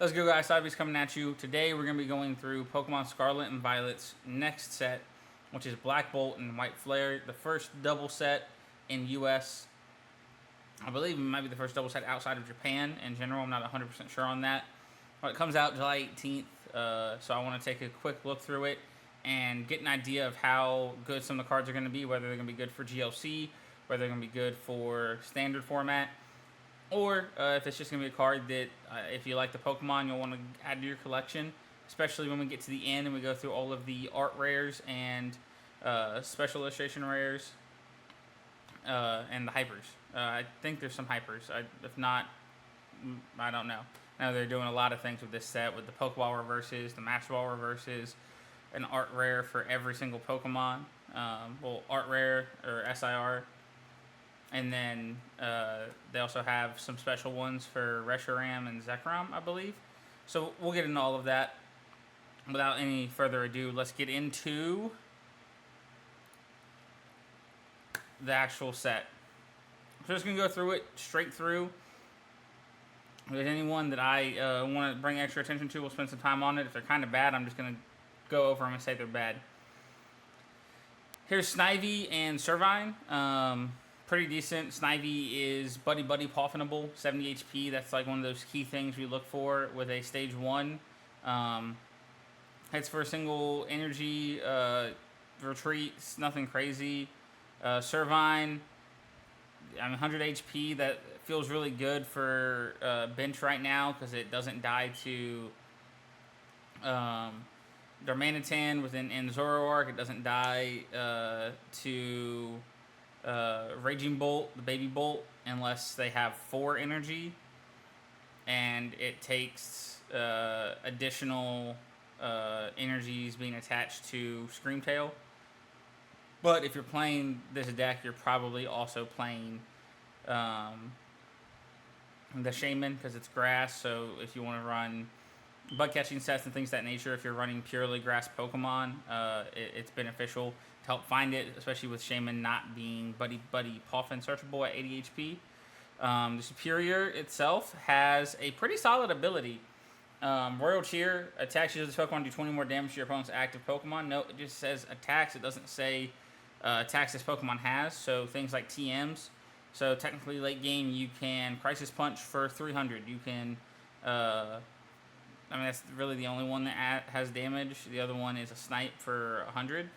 Let's go, guys. Cybeast coming at you. Today we're going to be going through Pokemon Scarlet and Violet's next set, which is Black Bolt and White Flare. The first double set in US. I believe it might be the first double set outside of Japan in general. I'm not 100% sure on that. But it comes out July 18th, so I want to take a quick look through it and get an idea of how good some of the cards are going to be, whether they're going to be good for GLC, whether they're going to be good for standard format, or if it's just going to be a card that, if you like the Pokemon, you'll want to add to your collection, especially when we get to the end and we go through all of the art rares and special illustration rares and the hypers. I think there's some hypers. If not, I don't know. Now they're doing a lot of things with this set, with the Pokeball reverses, the Master Ball reverses, an art rare for every single Pokemon. Art rare, or SIR. And then they also have some special ones for Reshiram and Zekrom, I believe. So we'll get into all of that. Without any further ado, let's get into the actual set. So just going to go through it straight through. If there's anyone that I want to bring extra attention to, we'll spend some time on it. If they're kind of bad, I'm just going to go over them and say they're bad. Here's Snivy and Servine. Pretty decent. Snivy is Buddy Poffinable, 70 HP. That's like one of those key things we look for with a Stage 1. Hits for a single energy, retreats, nothing crazy. Servine, 100 HP. That feels really good for bench right now because it doesn't die to Darmanitan within Zoroark. It doesn't die to Raging Bolt, the Baby Bolt, unless they have 4 energy, and it takes additional energies being attached to Screamtail. But if you're playing this deck, you're probably also playing the Shaman because it's grass. So if you want to run bug catching sets and things of that nature, if you're running purely grass Pokemon, it's beneficial to help find it, especially with Shaman not being Buddy Poffin searchable at 80 HP. The Superior itself has a pretty solid ability. Royal Cheer attacks you to this Pokemon, do 20 more damage to your opponent's active Pokemon. No, it just says attacks. It doesn't say attacks this Pokemon has. So things like TMs. So technically late game you can Crisis Punch for 300. You can, that's really the only one that has damage. The other one is a Snipe for 100.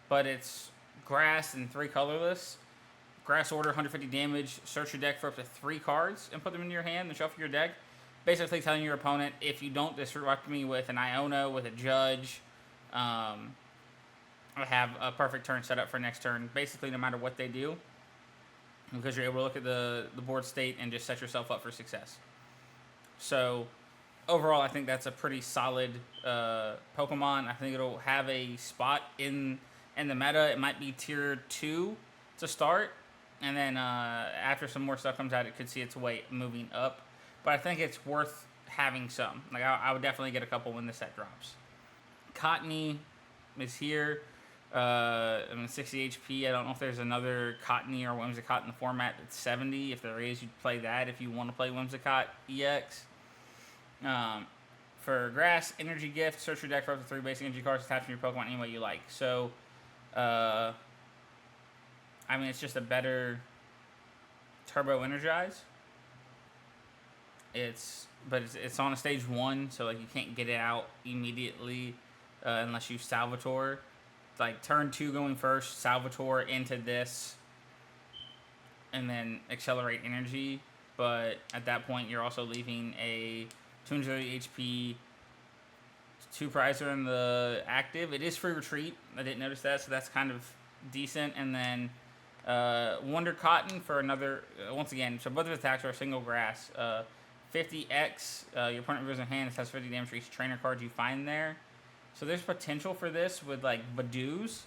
But it's grass and 3 colorless. Grass order, 150 damage. Search your deck for up to 3 cards and put them in your hand and shuffle your deck. Basically telling your opponent, if you don't disrupt me with an Iono, with a Judge, I have a perfect turn set up for next turn. Basically, no matter what they do, because you're able to look at the board state and just set yourself up for success. So overall, I think that's a pretty solid Pokemon. I think it'll have a spot in the meta. It might be tier 2 to start, and then after some more stuff comes out, it could see its way moving up. But I think it's worth having some. Like I would definitely get a couple when the set drops. Cottony is here. 60 HP. I don't know if there's another Cottony or Whimsicott in the format that's 70. If there is, you'd play that if you want to play Whimsicott EX. For Grass, Energy Gift, search your deck for up to 3 basic energy cards attached to your Pokemon any way you like. So, it's just a better Turbo Energize. It's on a Stage 1, so like you can't get it out immediately unless you Salvatore. Like turn 2 going first, Salvatore into this, and then accelerate energy. But at that point, you're also leaving a 230 HP 2 prizer in the active. It is free retreat. I didn't notice that, so that's kind of decent. And then Wonder Cotton for another. Once again, so both of attacks are single grass. 50x. Your opponent reveals in hand. It has 50 damage for each trainer card you find there. So there's potential for this with like Badoos.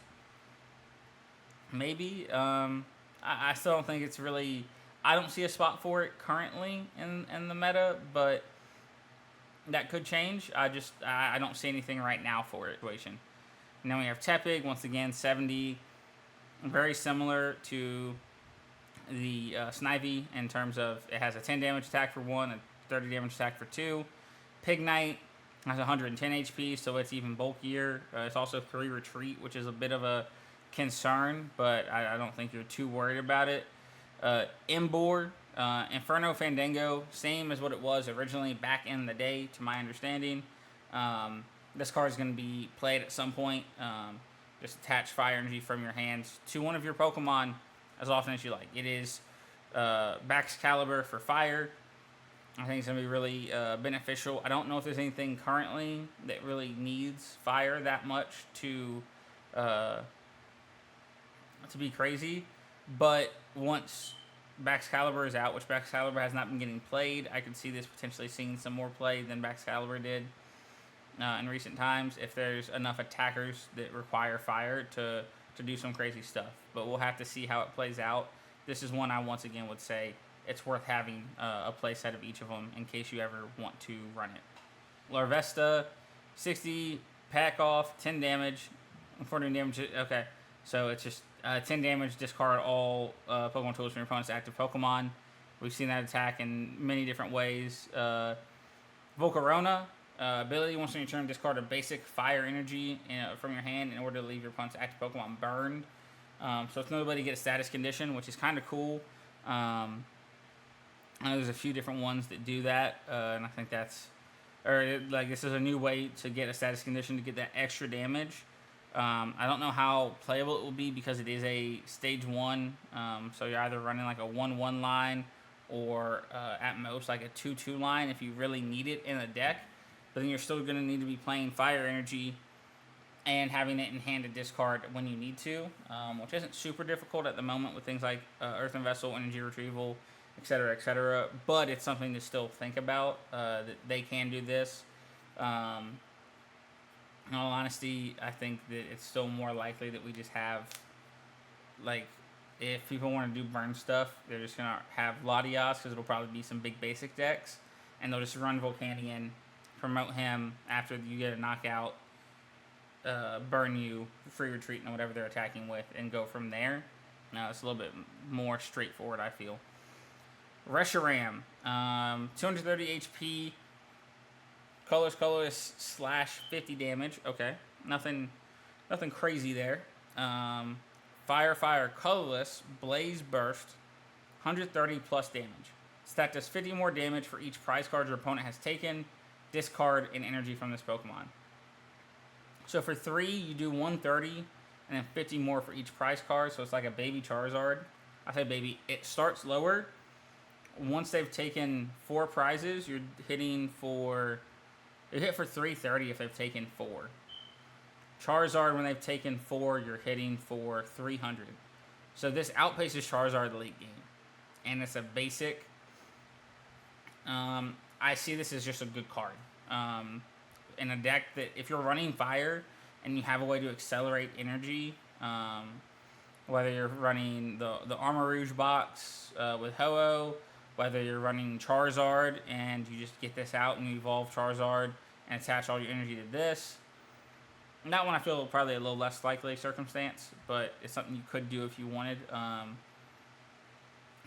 Maybe. I still don't think it's really. I don't see a spot for it currently in the meta, but that could change. I don't see anything right now for it. And then we have Tepig, once again 70, very similar to the Snivy in terms of it has a 10 damage attack for 1, a 30 damage attack for 2. Pignite has 110 HP, so it's even bulkier. It's also 3 retreat, which is a bit of a concern, but I don't think you're too worried about it. Embor, Inferno Fandango, same as what it was originally back in the day, to my understanding. This card is going to be played at some point. Just attach fire energy from your hands to one of your Pokemon as often as you like. It is Baxcalibur for fire. I think it's going to be really beneficial. I don't know if there's anything currently that really needs fire that much to be crazy. But once Baxcalibur is out, which Baxcalibur has not been getting played, I could see this potentially seeing some more play than Baxcalibur did in recent times, if there's enough attackers that require fire to do some crazy stuff. But we'll have to see how it plays out. This is one I once again would say it's worth having a play set of each of them in case you ever want to run it. Larvesta, 60 pack off, 10 damage, 14 damage. Okay, so it's just 10 damage, discard all Pokemon tools from your opponent's active Pokemon. We've seen that attack in many different ways. Volcarona, ability, once on your turn, discard a basic fire energy from your hand in order to leave your opponent's active Pokemon burned. So it's another way to get a status condition, which is kind of cool. I know there's a few different ones that do that, and I think this is a new way to get a status condition to get that extra damage. I don't know how playable it will be because it is a stage 1, so you're either running like a 1-1 line or at most like a 2-2 line if you really need it in a deck. But then you're still going to need to be playing fire energy and having it in hand to discard when you need to, which isn't super difficult at the moment with things like Earthen Vessel, Energy Retrieval, etc., but it's something to still think about, that they can do this. In all honesty, I think that it's still more likely that we just have, like, if people want to do burn stuff, they're just going to have Latias, because it'll probably be some big basic decks, and they'll just run Volcanion, promote him after you get a knockout, burn you, free retreat, and whatever they're attacking with, and go from there. Now, it's a little bit more straightforward, I feel. Reshiram, 230 HP, colorless / 50 damage. Okay, nothing crazy there. Fire, colorless, blaze burst, 130 plus damage. Stat does 50 more damage for each prize card your opponent has taken. Discard an energy from this Pokemon. So for 3, you do 130, and then 50 more for each prize card. So it's like a baby Charizard. I say baby. It starts lower. Once they've taken 4 prizes, you're hitting for... You hit for 330 if they've taken 4. Charizard, when they've taken 4, you're hitting for 300. So this outpaces Charizard late game. And it's a basic. I see this as just a good card. In a deck that, if you're running fire and you have a way to accelerate energy, whether you're running the Armor Rouge box with Ho-Oh, whether you're running Charizard and you just get this out and you evolve Charizard and attach all your energy to this. That one I feel probably a little less likely circumstance, but it's something you could do if you wanted.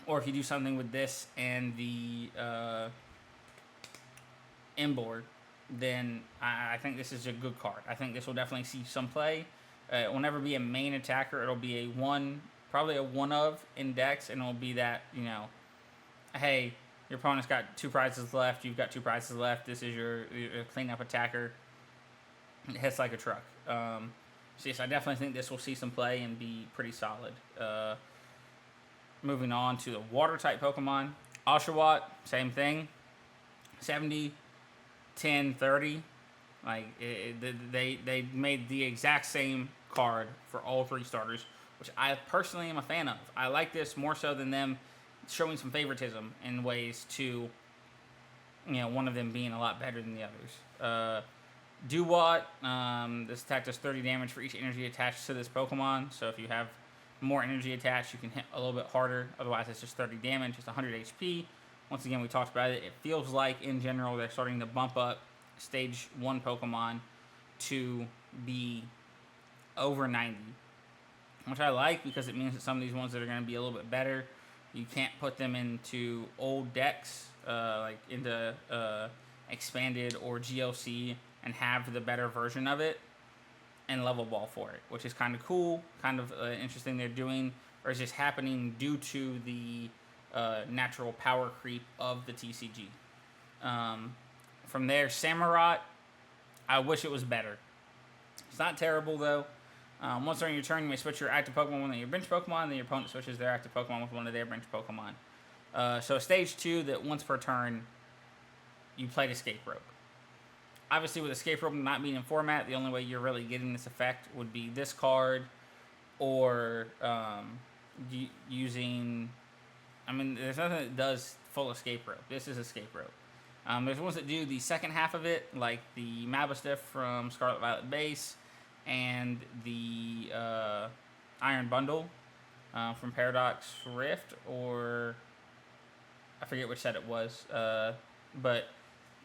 Or if you do something with this and the Embor, then I think this is a good card. I think this will definitely see some play. It will never be a main attacker. It'll be a one, probably a one of in decks, and it'll be that, you know, hey, your opponent's got 2 prizes left, you've got 2 prizes left, this is your cleanup attacker. It hits like a truck. So yes, I definitely think this will see some play and be pretty solid. Moving on to the water-type Pokemon. Oshawott, same thing. 70, 10, 30. Like, they made the exact same card for all 3 starters, which I personally am a fan of. I like this more so than them showing some favoritism in ways to, you know, one of them being a lot better than the others. Dewott, this attack does 30 damage for each energy attached to this Pokemon. So if you have more energy attached, you can hit a little bit harder. Otherwise, it's just 30 damage. It's 100 HP. Once again, we talked about it. It feels like, in general, they're starting to bump up Stage 1 Pokemon to be over 90. Which I like, because it means that some of these ones that are going to be a little bit better, you can't put them into old decks like into expanded or GLC and have the better version of it and level ball for it, which is kind of cool, kind of interesting they're doing, or is just happening due to the natural power creep of the TCG. From there, Samurott, I wish it was better. It's not terrible, though. Once during your turn, you may switch your active Pokemon with one of your bench Pokemon, then your opponent switches their active Pokemon with one of their bench Pokemon. So stage 2, that once per turn, you played Escape Rope. Obviously, with Escape Rope not being in format, the only way you're really getting this effect would be this card, or using... I mean, there's nothing that does full Escape Rope. This is Escape Rope. There's ones that do the second half of it, like the Mabastiff from Scarlet Violet base, and the Iron Bundle from Paradox Rift, or I forget which set it was, but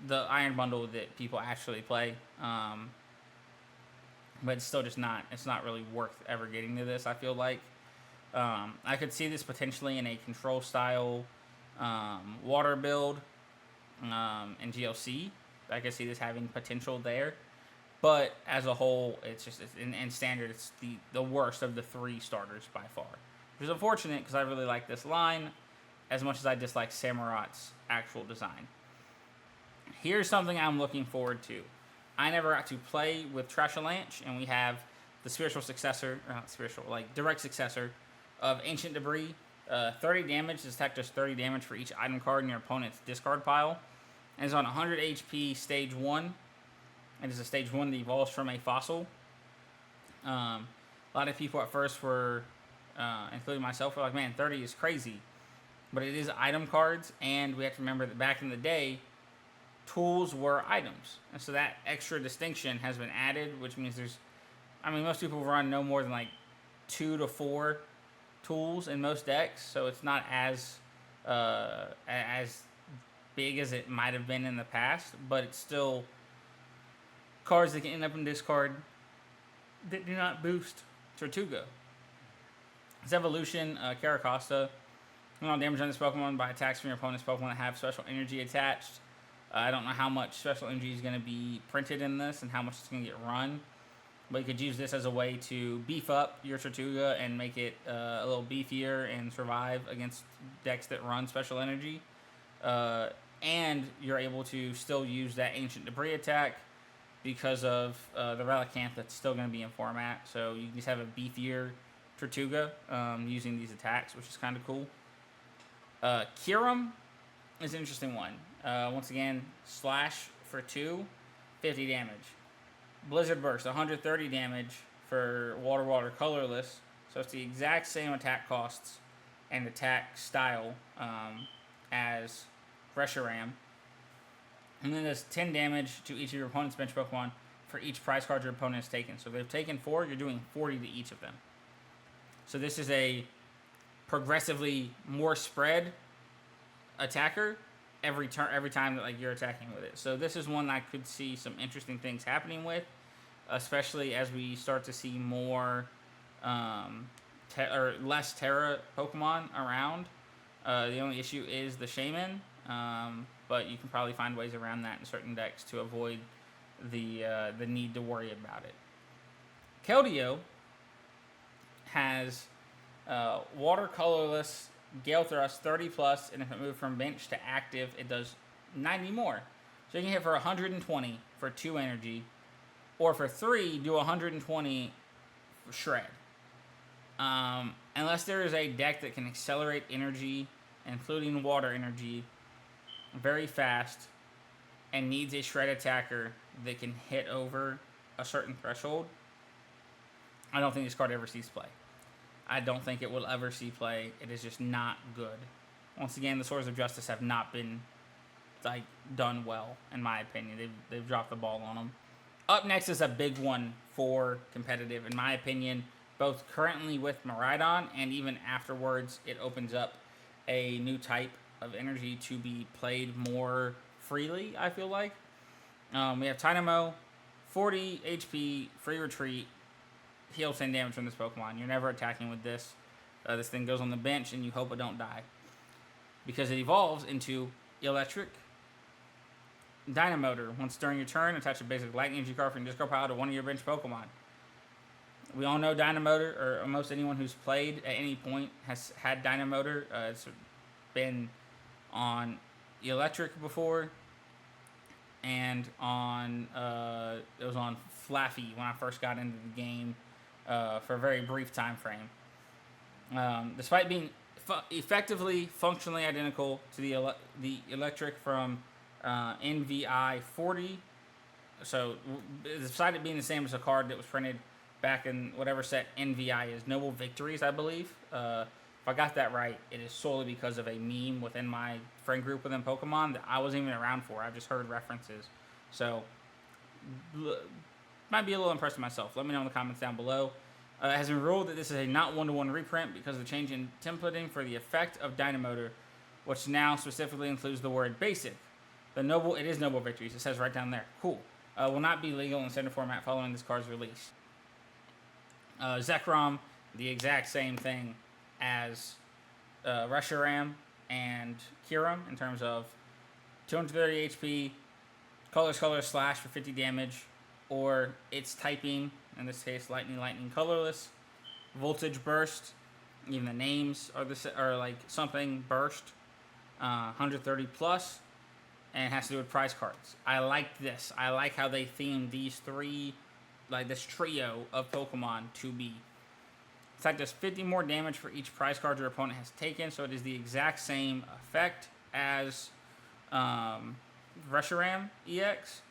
the Iron Bundle that people actually play. But it's still just not, it's not really worth ever getting to this, I feel like. I could see this potentially in a control style water build in GLC. I could see this having potential there. But as a whole, it's just, in standard, it's the worst of the 3 starters by far. Which is unfortunate because I really like this line as much as I dislike Samurott's actual design. Here's something I'm looking forward to. I never got to play with Trashalanche, and we have the spiritual successor, or not spiritual, like direct successor of Ancient Debris. 30 damage, this attack does 30 damage for each item card in your opponent's discard pile. And it's on 100 HP stage 1. It is a stage 1 that evolves from a fossil. A lot of people at first were, including myself, were like, man, 30 is crazy. But it is item cards, and we have to remember that back in the day, tools were items. And so that extra distinction has been added, which means there's... I mean, most people run no more than like 2 to 4 tools in most decks, so it's not as big as it might have been in the past, but it's still cards that can end up in discard that do not boost Tortuga. Its evolution, Caracosta. Damage on this Pokemon by attacks from your opponent's Pokemon that have special energy attached. I don't know how much special energy is going to be printed in this and how much it's going to get run. But you could use this as a way to beef up your Tortuga and make it a little beefier and survive against decks that run special energy. And you're able to still use that Ancient Debris attack because of the Relicanth that's still going to be in format. So you can just have a beefier Tortuga using these attacks, which is kind of cool. Kyurem is an interesting one. Once again, slash for 2, 50 damage. Blizzard Burst, 130 damage for Water colorless. So it's the exact same attack costs and attack style as Reshiram. And then there's 10 damage to each of your opponent's bench Pokemon for each prize card your opponent has taken. So if they've taken 4, you're doing 40 to each of them. So this is a progressively more spread attacker every time that like you're attacking with it. So this is one I could see some interesting things happening with, especially as we start to see more less Terra Pokemon around. The only issue is the Shaman, but you can probably find ways around that in certain decks to avoid the need to worry about it. Keldeo has water colorless Gale Thrust 30 plus, and if it moved from bench to active, it does 90 more. So you can hit for 120 for 2 energy, or for 3, do 120 for shred. Unless there is a deck that can accelerate energy, including water energy, very fast, and needs a shred attacker that can hit over a certain threshold, I don't think this card ever sees play. I don't think it will ever see play. It is just not good. Once again, the Swords of Justice have not been done well, in my opinion. They've dropped the ball on them. Up next is a big one for competitive, in my opinion, both currently with Miraidon and even afterwards. It opens up a new type of energy to be played more freely, I feel like. We have Tynamo, 40 HP, free retreat, heal 10 damage from this Pokemon. You're never attacking with this. This thing goes on the bench and you hope it don't die, because it evolves into Electric. Dynamotor. Once during your turn, attach a basic lightning energy card from your discard pile to one of your bench Pokemon. We all know Dynamotor, or almost anyone who's played at any point has had Dynamotor. It's been on Electric before, and on it was on Flaffy when I first got into the game for a very brief time frame. Despite being effectively functionally identical to the Electric from NVI 40, so despite it being the same as a card that was printed back in whatever set NVI is, Noble Victories, I believe. If I got that right, it is solely because of a meme within my friend group within Pokemon that I wasn't even around for. I've just heard references. So, might be a little impressed with myself. Let me know in the comments down below. It has been ruled that this is a not one-to-one reprint because of the change in templating for the effect of Dynamotor, which now specifically includes the word basic. It is Noble Victories. It says right down there. Cool. Will not be legal in standard format following this card's release. Zekrom, the exact same thing as Reshiram and Kyurem in terms of 230 HP, Color Slash for 50 damage, or its typing, in this case Lightning, colorless, Voltage Burst, even the names are like something burst, 130 plus, and it has to do with prize cards. I like this. I like how they themed these three, like this trio of Pokemon to be. It's like does 50 more damage for each prize card your opponent has taken, so it is the exact same effect as Reshiram EX,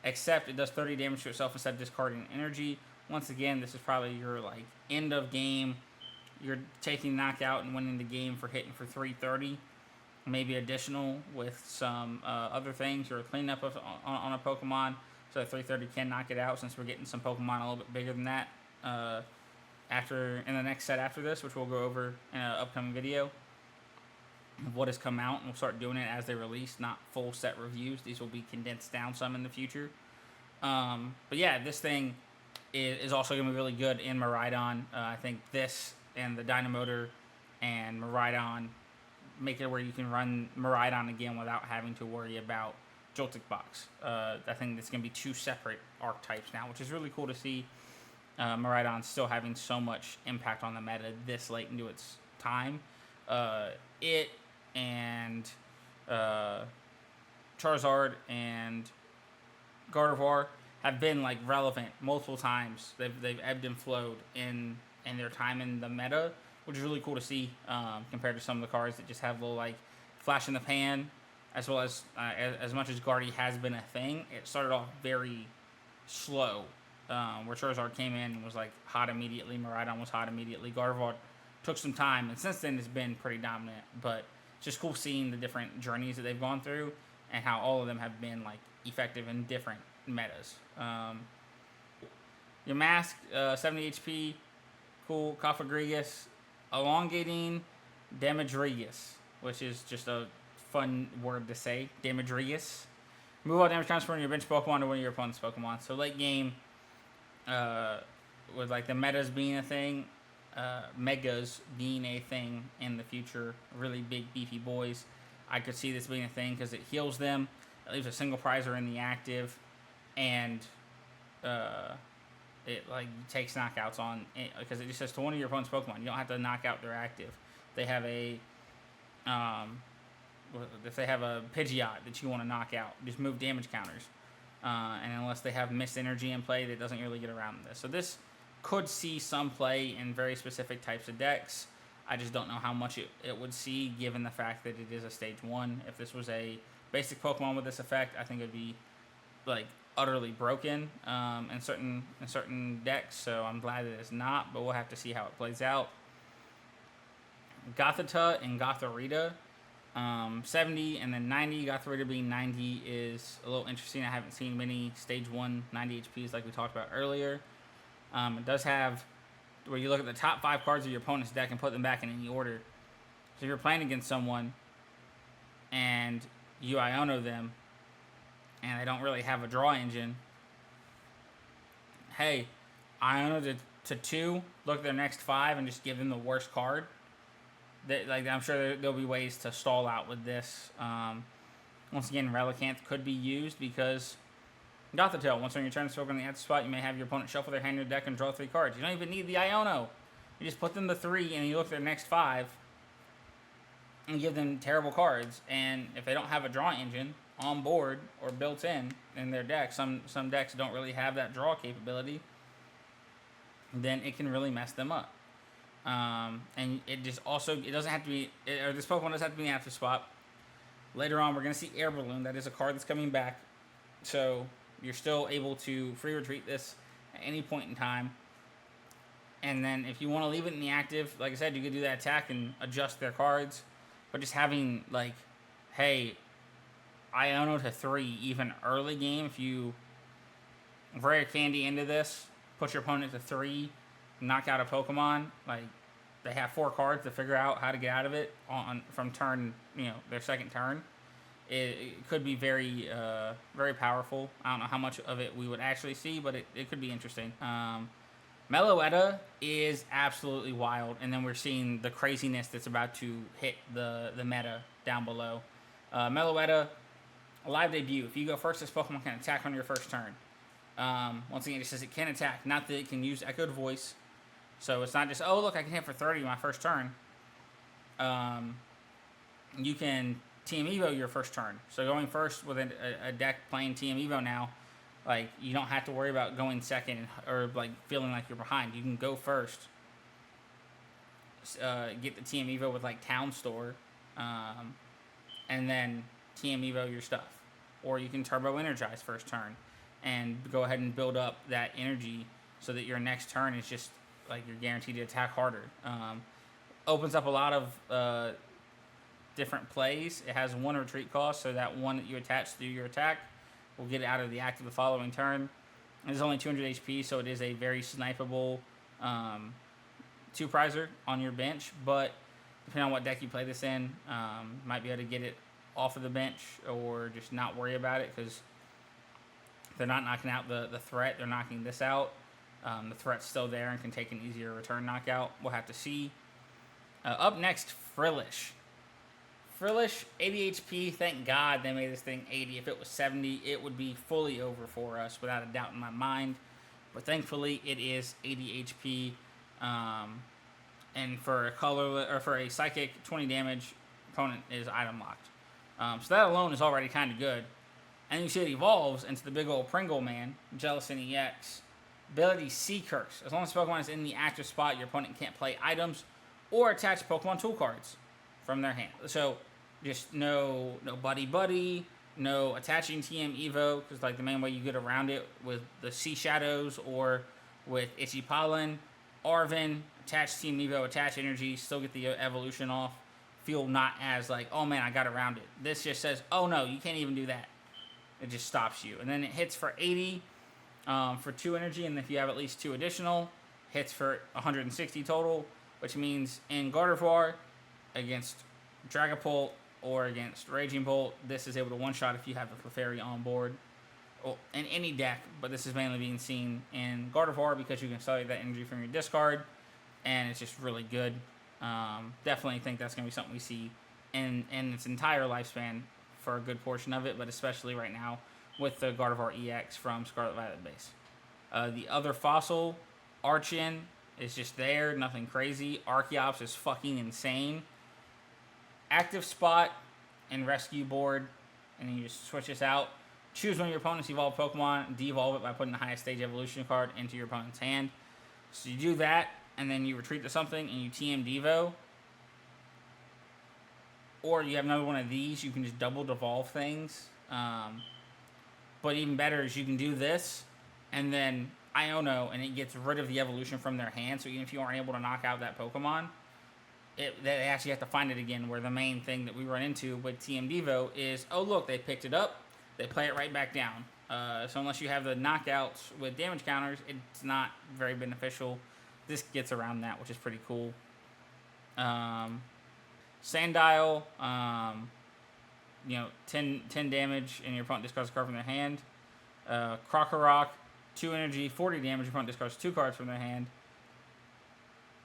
except it does 30 damage to itself instead of discarding energy. Once again, this is probably your like end of game. You're taking knockout and winning the game for hitting for 330, maybe additional with some other things. You're cleaning up on a Pokemon, so 330 can knock it out. Since we're getting some Pokemon a little bit bigger than that in the next set after this, which we'll go over in an upcoming video of what has come out, and we'll start doing it as they release, not full set reviews. These will be condensed down some in the future. But yeah, this thing is also going to be really good in Miraidon. I think this and the Dynamotor and Miraidon make it where you can run Miraidon again without having to worry about Joltik Box. I think it's going to be two separate archetypes now, which is really cool to see. Miraidon still having so much impact on the meta this late into its time. It and Charizard and Gardevoir have been like relevant multiple times. They've ebbed and flowed in their time in the meta, which is really cool to see compared to some of the cards that just have a little like flash in the pan. As well as much as Guardy has been a thing, it started off very slow, where Charizard came in and was like hot immediately. Miraidon was hot immediately. Gardevoir took some time, and since then it's been pretty dominant. But it's just cool seeing the different journeys that they've gone through and how all of them have been like effective in different metas. Your Mask, 70 HP, cool. Cofagrigus, elongating Damagrigus, which is just a fun word to say. Damagrigus. Move all damage transfer from your bench Pokemon to one of your opponent's Pokemon. So late game, with like the metas being a thing, Megas being a thing in the future, really big beefy boys, I could see this being a thing because it heals them. It leaves a single prizer in the active, and it like takes knockouts on it, because it just says to one of your opponent's Pokemon. You don't have to knock out their active. They have a if they have a Pidgeot that you want to knock out, just move damage counters. And unless they have Mist Energy in play, that doesn't really get around this. So this could see some play in very specific types of decks. I just don't know how much it would see, given the fact that it is a stage 1. If this was a basic Pokemon with this effect, I think it would be like utterly broken in certain decks. So I'm glad that it's not, but we'll have to see how it plays out. Gothita and Gothorita, 70 and then 90. Gothorita being 90 is a little interesting. I haven't seen many stage 1 90 HPs like we talked about earlier. It does have where you look at the top 5 cards of your opponent's deck and put them back in any order. So if you're playing against someone and you Iono them and they don't really have a draw engine, hey, Iono to 2, look at their next 5 and just give them the worst card. I'm sure there'll be ways to stall out with this. Once again, Relicanth could be used because Gothitelle. Once on your turn, spoken on the active spot, you may have your opponent shuffle their hand in your deck and draw 3 cards. You don't even need the Iono. You just put them to 3 and you look at their next 5 and give them terrible cards. And if they don't have a draw engine on board or built in their deck, some decks don't really have that draw capability, then it can really mess them up. And it just also, it doesn't have to be, or this Pokemon doesn't have to be in the active spot. Later on, we're going to see Air Balloon. That is a card that's coming back. So you're still able to free retreat this at any point in time. And then if you want to leave it in the active, like I said, you could do that attack and adjust their cards. But just having, like, hey, Iono to 3, even early game, if you Rare Candy into this, put your opponent to 3, knock out a Pokemon, like, they have 4 cards to figure out how to get out of it from turn, their second turn. It could be very, very powerful. I don't know how much of it we would actually see, but it could be interesting. Meloetta is absolutely wild, and then we're seeing the craziness that's about to hit the meta down below. Meloetta, a live debut. If you go first, this Pokemon can attack on your first turn. Once again, it says it can attack, not that it can use Echoed Voice. So it's not just, oh, look, I can hit for 30 my first turn. You can TM Evo your first turn. So going first with a deck playing TM Evo now, like, you don't have to worry about going second or, like, feeling like you're behind. You can go first, get the TM Evo with, like, Town Store, and then TM Evo your stuff. Or you can Turbo Energize first turn and go ahead and build up that energy so that your next turn is just, like, you're guaranteed to attack harder. Opens up a lot of different plays. It has 1 retreat cost, so that 1 that you attach to your attack will get it out of the active the following turn. It's only 200 HP, so it is a very snipeable 2-prizer on your bench, but depending on what deck you play this in, might be able to get it off of the bench or just not worry about it, because they're not knocking out the threat, they're knocking this out. The threat's still there and can take an easier return knockout. We'll have to see. Up next, Frillish. Frillish, 80 HP. Thank God they made this thing 80. If it was 70, it would be fully over for us, without a doubt in my mind. But thankfully, it is 80 HP. And for a Psychic, 20 damage, opponent is item locked. So that alone is already kind of good. And you see it evolves into the big old Pringle Man, Jellicent EX. Ability Sea Curse. As long as Pokemon is in the active spot, your opponent can't play items or attach Pokemon tool cards from their hand. So just no Buddy, no attaching TM Evo, because, like, the main way you get around it with the Sea Shadows or with Itchy Pollen, Arven, attach TM Evo, attach energy, still get the evolution off. Feel not as like, oh man, I got around it. This just says, oh no, you can't even do that. It just stops you. And then it hits for 80 for 2 energy, and if you have at least 2 additional, hits for 160 total, which means in Gardevoir, against Dragapult, or against Raging Bolt, this is able to one-shot if you have the Clefairy on board. Well, in any deck, but this is mainly being seen in Gardevoir because you can accelerate that energy from your discard, and it's just really good. Definitely think that's going to be something we see in its entire lifespan for a good portion of it, but especially right now with the Gardevoir EX from Scarlet Violet base. The other fossil, Archon, is just there, nothing crazy. Archeops is fucking insane. Active spot and rescue board, and then you just switch this out. Choose one of your opponent's evolved Pokemon and de-evolve it by putting the highest stage evolution card into your opponent's hand. So you do that, and then you retreat to something, and you TM Devo. Or you have another one of these, you can just double devolve things. But even better is you can do this, and then Iono, and it gets rid of the evolution from their hand, so even if you aren't able to knock out that Pokemon, they actually have to find it again, where the main thing that we run into with TM Devo is, oh look, they picked it up, they play it right back down. So unless you have the knockouts with damage counters, it's not very beneficial. This gets around that, which is pretty cool. Sandile, 10 damage, and your opponent discards a card from their hand. Krokorok, 2 energy, 40 damage, your opponent discards 2 cards from their hand.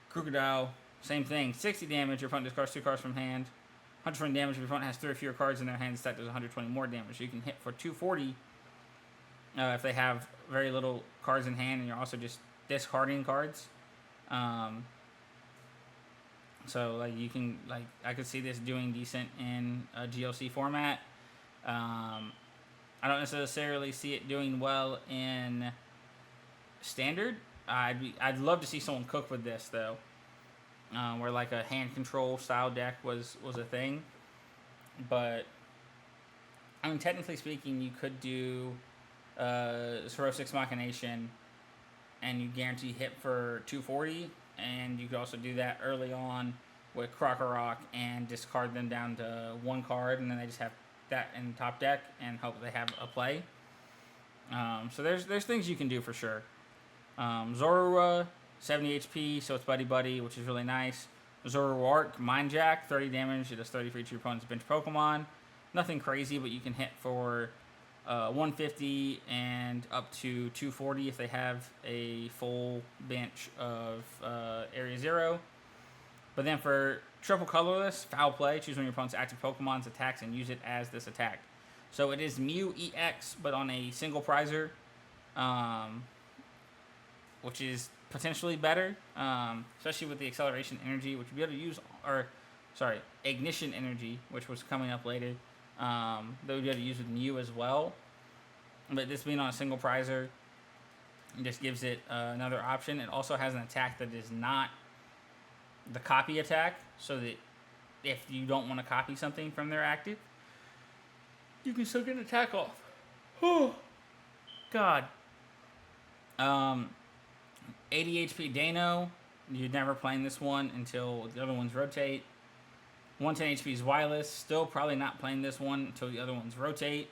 Crocodile, same thing, 60 damage, your opponent discards 2 cards from hand. 120 damage if your opponent has 3 or fewer cards in their hand. That does 120 more damage. So you can hit for 240 if they have very little cards in hand, and you're also just discarding cards. So like you can I could see this doing decent in a GLC format. I don't necessarily see it doing well in standard. I'd love to see someone cook with this though, where like a hand control style deck was a thing. But I mean, technically speaking, you could do Sorosix Machination, and you guarantee hit for 240, and you could also do that early on with Krokorok and discard them down to 1 card, and then they just have that in top deck and hope they have a play. So there's things you can do for sure. Zorua, 70 HP, so it's Buddy Buddy, which is really nice. Zoroark, Mind Jack, 30 damage. It does 30 for each of your opponent's bench Pokemon. Nothing crazy, but you can hit for 150 and up to 240 if they have a full bench of Area 0. But then for triple colorless, Foul Play, choose one of your opponent's active Pokemon's attacks and use it as this attack. So it is Mew EX, but on a single prizer, which is potentially better, especially with the acceleration energy, which you'll be able to use, ignition energy, which was coming up later, that we'll be able to use with Mew as well. But this being on a single prizer, it just gives it another option. It also has an attack that is not the copy attack, so that if you don't want to copy something from their active, you can still get an attack off. Oh, God. 80 HP Dano. You're never playing this one until the other ones rotate. 110 HP is Wireless. Still probably not playing this one until the other ones rotate,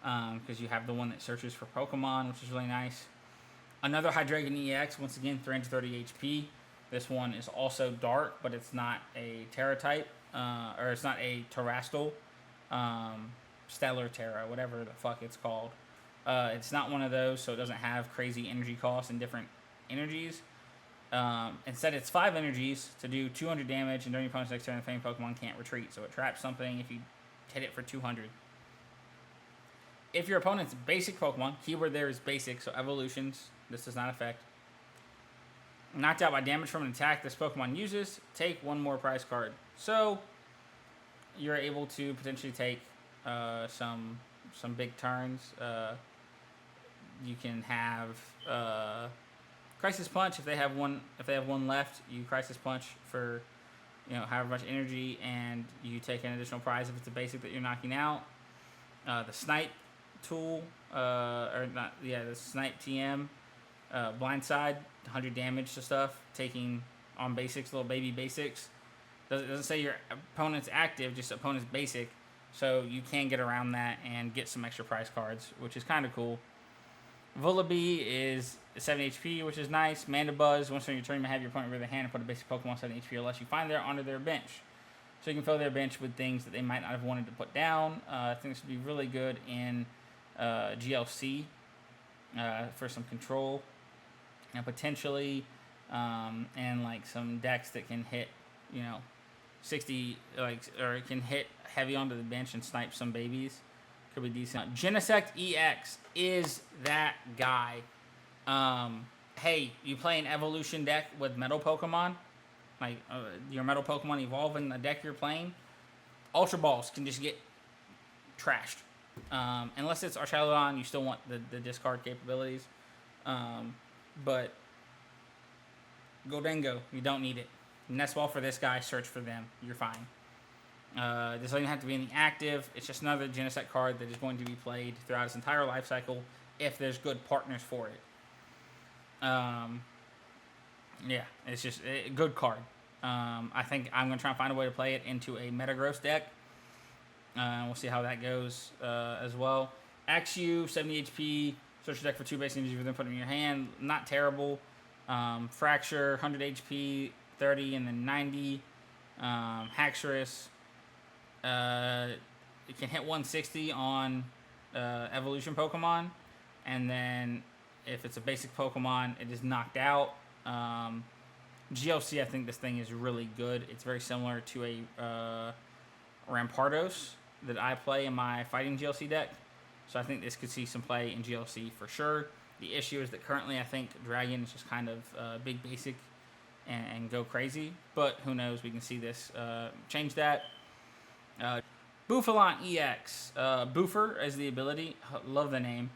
because you have the one that searches for Pokemon, which is really nice. Another Hydreigon EX. Once again, 330 HP. This one is also dark, but it's not a Terra type, or it's not a Terrastal, Stellar Terra, whatever the fuck it's called. It's not one of those, so it doesn't have crazy energy costs and different energies. Instead, it's 5 energies to do 200 damage, and during your opponent's next turn, the famed Pokemon can't retreat, so it traps something if you hit it for 200. If your opponent's basic Pokemon, keyword there is basic, so evolutions, this does not affect. Knocked out by damage from an attack this Pokemon uses, take 1 more prize card. So, you're able to potentially take some big turns. You can have Crisis Punch if they have one. If they have one left, you Crisis Punch for however much energy, and you take an additional prize if it's a basic that you're knocking out. The Snipe tool, the Snipe TM, Blindside, 100 damage to stuff, taking on basics, little baby basics. It doesn't say your opponent's active, just opponent's basic, so you can get around that and get some extra prize cards, which is kind of cool. Vullaby is 7 HP, which is nice. Mandibuzz, once on your turn, you may have your opponent reveal their hand and put a basic Pokemon 7 HP or less you find there onto their bench. So you can fill their bench with things that they might not have wanted to put down. I think this would be really good in GLC for some control. And potentially and like some decks that can hit 60, or it can hit heavy onto the bench and snipe some babies. Could be decent. Genesect EX is that guy. Hey, you play an evolution deck with metal Pokemon, like your metal Pokemon evolve in the deck you're playing, Ultra Balls can just get trashed. Unless it's Archelon, you still want the discard capabilities. But Goldengo, you don't need it. Nestball for this guy, search for them. You're fine. This doesn't even have to be in the active. It's just another Genesect card that is going to be played throughout its entire life cycle if there's good partners for it. It's just a good card. I think I'm going to try and find a way to play it into a Metagross deck. We'll see how that goes as well. Axew, 70 HP. Search your deck for 2 base energies, then put them in your hand. Not terrible. Fracture, 100 HP, 30, and then 90. Haxorus. It can hit 160 on evolution Pokemon, and then if it's a basic Pokemon, it is knocked out. GLC, I think this thing is really good. It's very similar to a Rampardos that I play in my fighting GLC deck. So I think this could see some play in GLC for sure. The issue is that currently I think Dragon is just kind of big basic and go crazy. But who knows? We can see this change that. Bouffalant EX. Boofer is the ability. Love the name.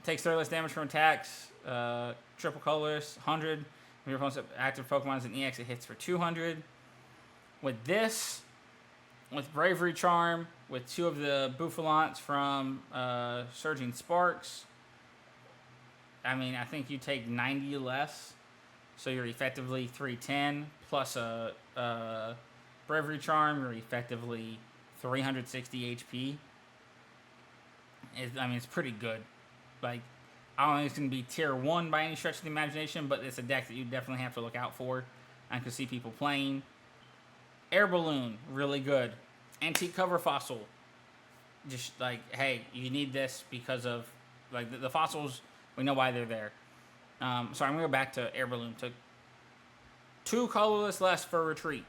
Takes 30 less damage from attacks. Triple colorless. 100. When your opponent's active Pokemon is an EX, it hits for 200. With this, with Bravery Charm, with 2 of the Bouffalants from Surging Sparks, I mean, I think you take 90 less, so you're effectively 310, plus a Bravery Charm, you're effectively 360 HP. I mean, it's pretty good. Like, I don't think it's going to be tier 1 by any stretch of the imagination, but it's a deck that you definitely have to look out for. I can see people playing. Air Balloon, really good. Antique Cover Fossil. Just like, hey, you need this because of, like, the fossils, we know why they're there. So I'm going to go back to Air Balloon. Took 2 colorless less for Retreat.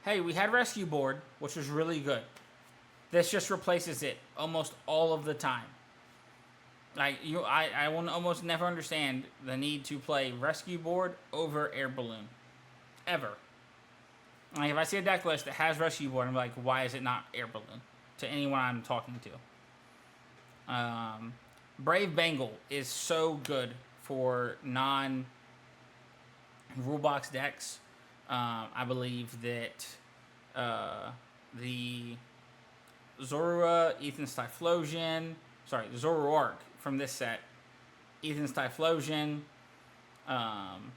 Hey, we had Rescue Board, which was really good. This just replaces it almost all of the time. Like, I will almost never understand the need to play Rescue Board over Air Balloon. Ever. Like, if I see a deck list that has Rescue Board, I'm like, why is it not Air Balloon? To anyone I'm talking to. Brave Bengal is so good for non-rulebox decks. I believe that the Zorua, Ethan's Typhlosion, Zoroark from this set, Ethan's Typhlosion,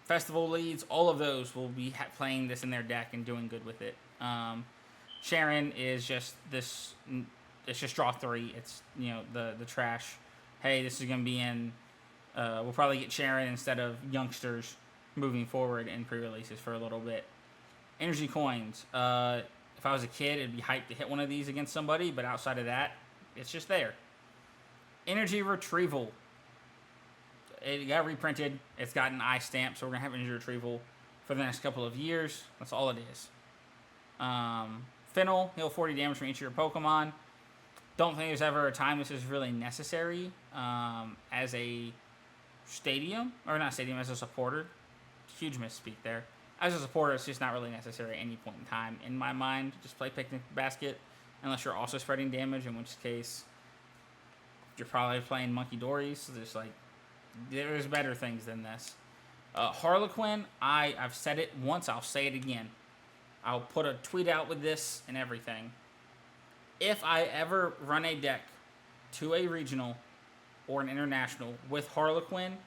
Festival Leads, all of those will be playing this in their deck and doing good with it. Sharon is just this, it's just draw 3. It's, you know, the trash. Hey, this is going to be in, we'll probably get Sharon instead of youngsters moving forward in pre-releases for a little bit. Energy Coins. If I was a kid, it'd be hyped to hit one of these against somebody, but outside of that, it's just there. Energy Retrieval. It got reprinted. It's got an eye stamp, so we're going to have Energy Retrieval for the next couple of years. That's all it is. Fennel, heal 40 damage from each of your Pokemon. Don't think there's ever a time this is really necessary as a stadium, or not stadium, as a supporter. Huge misspeak there. As a supporter, it's just not really necessary at any point in time. In my mind, just play Picnic Basket, unless you're also spreading damage, in which case you're probably playing Monkey Dories. So there's like, there's better things than this. Harlequin, I've said it once, I'll say it again. I'll put a tweet out with this and everything. If I ever run a deck to a regional or an international with Harlequin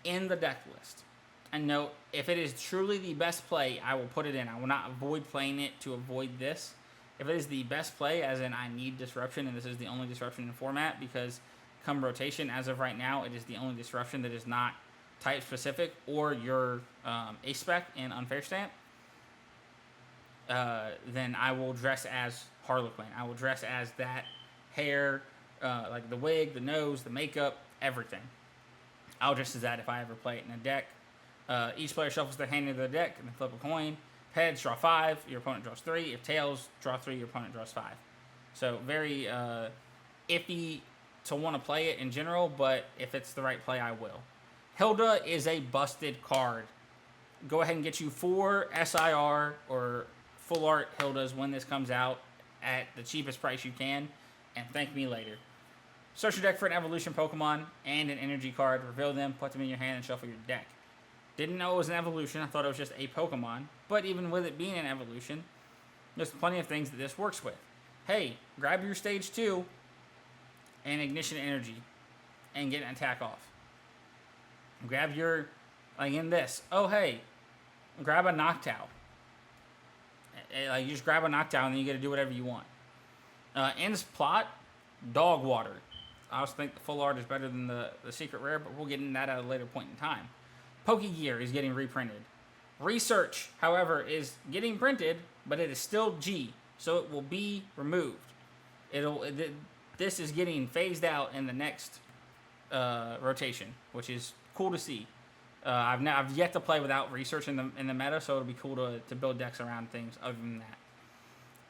in the deck list, and note, if it is truly the best play, I will put it in. I will not avoid playing it to avoid this. If it is the best play, as in I need disruption, and this is the only disruption in the format, because come rotation, as of right now, it is the only disruption that is not type specific or your A-spec in Unfair Stamp, then I will dress as Harlequin. I will dress as that hair, like the wig, the nose, the makeup, everything. I'll dress as that if I ever play it in a deck. Each player shuffles their hand into their deck and then flip a coin. If heads, draw 5, your opponent draws 3. If tails, draw 3, your opponent draws 5. So very iffy to want to play it in general, but if it's the right play, I will. Hilda is a busted card. Go ahead and get you 4 SIR or full art Hildas when this comes out at the cheapest price you can, and thank me later. Search your deck for an evolution Pokemon and an energy card, reveal them, put them in your hand, and shuffle your deck. Didn't know it was an evolution, I thought it was just a Pokemon, but even with it being an evolution, there's plenty of things that this works with. Hey, grab your stage 2 and ignition energy and get an attack off. Grab your, like in this, oh hey, grab a Noctowl. Like you just grab a Noctowl and then you get to do whatever you want. Ends plot, Dog Water. I also think the full art is better than the secret rare, but we'll get into that at a later point in time. Pokegear is getting reprinted. Research, however, is getting printed, but it is still G, so it will be removed. This is getting phased out in the next rotation, which is cool to see. I've yet to play without research in the meta, so it'll be cool to build decks around things other than that.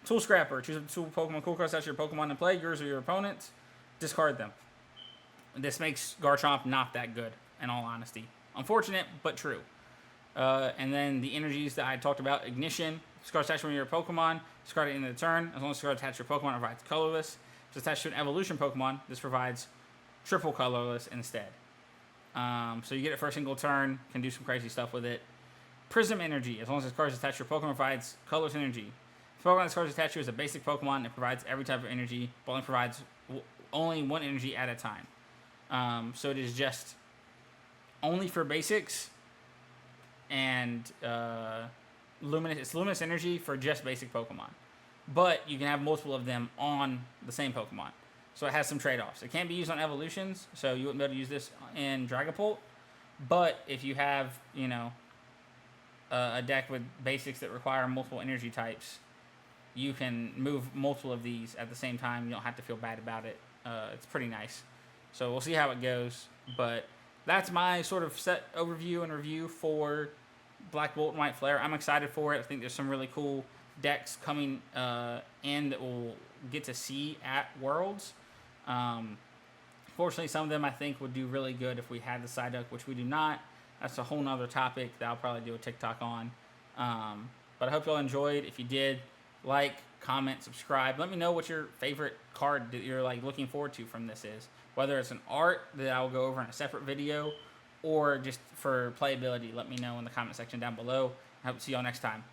Tool Scrapper. Choose a tool Pokemon cool cards out your Pokemon in play, yours or your opponent's. Discard them. This makes Garchomp not that good, in all honesty. Unfortunate, but true. And then the energies that I talked about. Ignition. Discard attached to your Pokemon. Discard it in the turn. As long as discard attached to your Pokemon, it provides colorless. If it's attached to an evolution Pokemon, this provides triple colorless instead. So you get it for a single turn. Can do some crazy stuff with it. Prism Energy. As long as this card is attached to your Pokemon, provides colorless energy. If Pokemon this card is attached to is a basic Pokemon, it provides every type of energy, but only provides only one energy at a time. So it is just only for basics, and luminous. It's luminous energy for just basic Pokemon, but you can have multiple of them on the same Pokemon. So it has some trade-offs. It can't be used on evolutions, so you wouldn't be able to use this in Dragapult. But if you have, a deck with basics that require multiple energy types, you can move multiple of these at the same time. You don't have to feel bad about it. It's pretty nice. So we'll see how it goes. But that's my sort of set overview and review for Black Bolt and White Flare. I'm excited for it. I think there's some really cool decks coming in that we'll get to see at Worlds. Fortunately, some of them I think would do really good if we had the Psyduck, which we do not. That's a whole nother topic that I'll probably do a TikTok on. But I hope y'all enjoyed. If you did, like, comment, subscribe. Let me know what your favorite card that you're looking forward to from this is. Whether it's an art that I'll go over in a separate video or just for playability. Let me know in the comment section down below. I hope to see y'all next time.